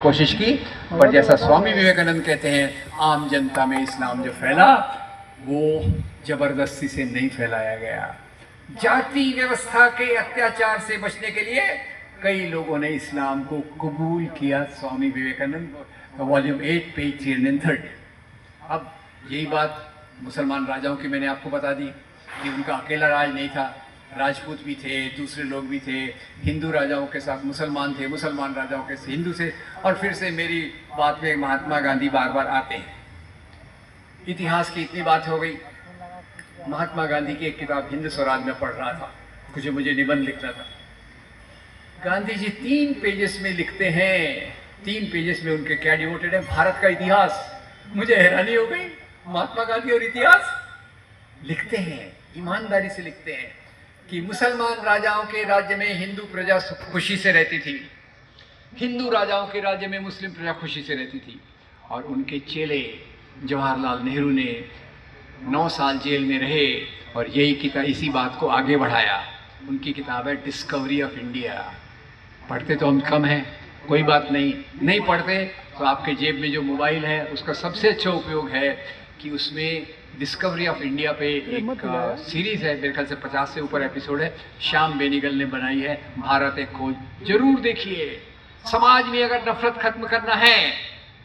कोशिश की, पर जैसा स्वामी विवेकानंद कहते हैं, आम जनता में इस्लाम जो फैला वो जबरदस्ती से नहीं फैलाया गया। जाति व्यवस्था के अत्याचार से बचने के लिए कई लोगों ने इस्लाम को कबूल किया। Swami Vivekananda, volume 8 page 330। अब यही बात मुसलमान राजाओं की मैंने आपको बता दी कि उनका अकेला राज नहीं था, राजपूत भी थे, दूसरे लोग भी थे, हिंदू राजाओं के साथ मुसलमान थे, मुसलमान राजाओं के साथ हिंदू थे। और फिर से मेरी बात में महात्मा गांधी बार बार आते हैं। इतिहास की इतनी बात हो गई। महात्मा गांधी की एक किताब हिंद स्वराज में पढ़ रहा था, कुछ मुझे निबंध लिखना था। गांधी जी 3 पेजेस में लिखते हैं, 3 पेजेस में उनके क्या डिवोटेड है, भारत का इतिहास। मुझे हैरानी हो गई, महात्मा गांधी और इतिहास लिखते हैं, ईमानदारी से लिखते हैं कि मुसलमान राजाओं के राज्य में हिंदू प्रजा खुशी से रहती थी, हिंदू राजाओं के राज्य में मुस्लिम प्रजा खुशी से रहती थी। और उनके चेले जवाहरलाल नेहरू ने 9 साल जेल में रहे और यही किताब इसी बात को आगे बढ़ाया। उनकी किताब है डिस्कवरी ऑफ इंडिया। पढ़ते तो हम कम हैं, कोई बात नहीं, नहीं पढ़ते तो आपके जेब में जो मोबाइल है उसका सबसे अच्छा उपयोग है कि उसमें डिस्कवरी ऑफ इंडिया पे एक सीरीज़ है, मेरे ख्याल से 50 से ऊपर एपिसोड है, श्याम बेनीगल ने बनाई है, भारत एक खोज। जरूर देखिए। समाज में अगर नफरत खत्म करना है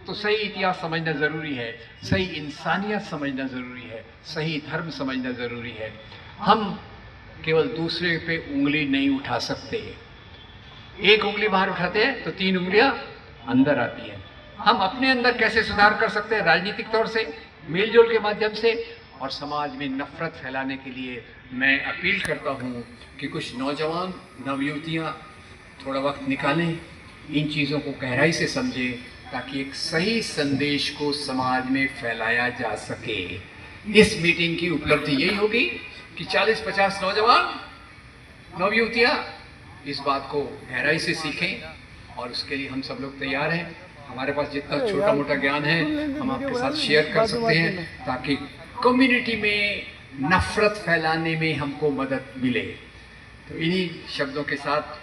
तो सही इतिहास समझना ज़रूरी है, सही इंसानियत समझना ज़रूरी है, सही धर्म समझना ज़रूरी है। हम केवल दूसरे पे उंगली नहीं उठा सकते। एक उंगली बाहर उठाते हैं तो 3 उंगलियां अंदर आती हैं। हम अपने अंदर कैसे सुधार कर सकते हैं? राजनीतिक तौर से, मेलजोल के माध्यम से, और समाज में नफरत फैलाने के लिए मैं अपील करता हूँ कि कुछ नौजवान नवयुवतियाँ थोड़ा वक्त निकालें, इन चीज़ों को गहराई से समझें, ताकि एक सही संदेश को समाज में फैलाया जा सके। इस मीटिंग की उपलब्धि यही होगी कि 40-50 नौजवान नवयुवतियाँ इस बात को गहराई से सीखें, और उसके लिए हम सब लोग तैयार हैं। हमारे पास जितना छोटा मोटा ज्ञान है हम आपके साथ शेयर कर सकते हैं, ताकि कम्युनिटी में नफरत फैलाने में हमको मदद मिले। तो इन्हीं शब्दों के साथ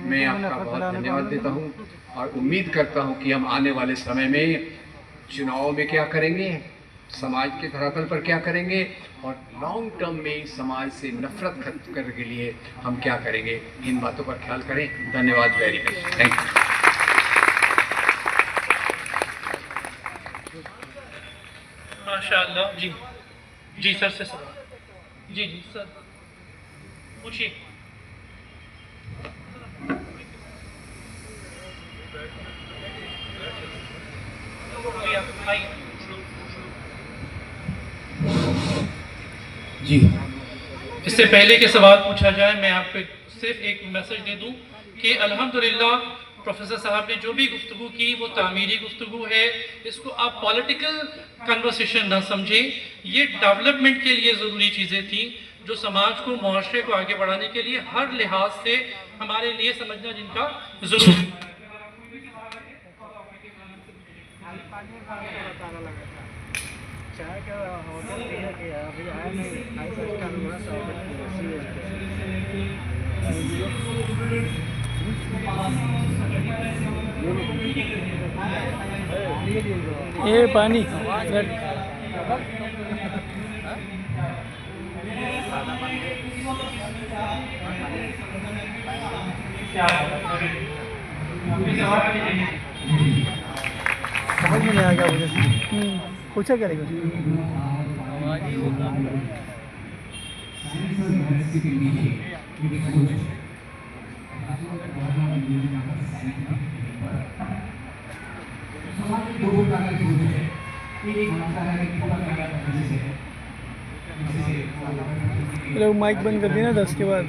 मैं आपका बहुत धन्यवाद देता हूँ और उम्मीद करता हूँ कि हम आने वाले समय में चुनाव में क्या करेंगे, समाज के धरातल पर क्या करेंगे, और लॉन्ग टर्म में समाज से नफरत खत्म करने के लिए हम क्या करेंगे, इन बातों पर ख्याल करें। धन्यवाद वेरी मच। Thank you. माशाअल्लाह। जी जी सर से सवाल। जी जी सर पूछिए। जी, इससे पहले कि सवाल पूछा जाए, मैं आपको सिर्फ एक मैसेज दे दूं कि अल्हम्दुलिल्लाह प्रोफेसर साहब ने जो भी गुफ्तगू की वो तामीरी गुफ्तगू है। इसको आप पॉलिटिकल कन्वर्सेशन ना समझें, ये डेवलपमेंट के लिए ज़रूरी चीज़ें थी जो समाज को, मुआशरे को आगे बढ़ाने के लिए हर लिहाज से हमारे लिए समझना जिनका ज़रूरी। ये पानी समझ में नहीं आ गया मुझे। पूछा करेगा लोग माइक बंद कर दिया ना 10 के बाद।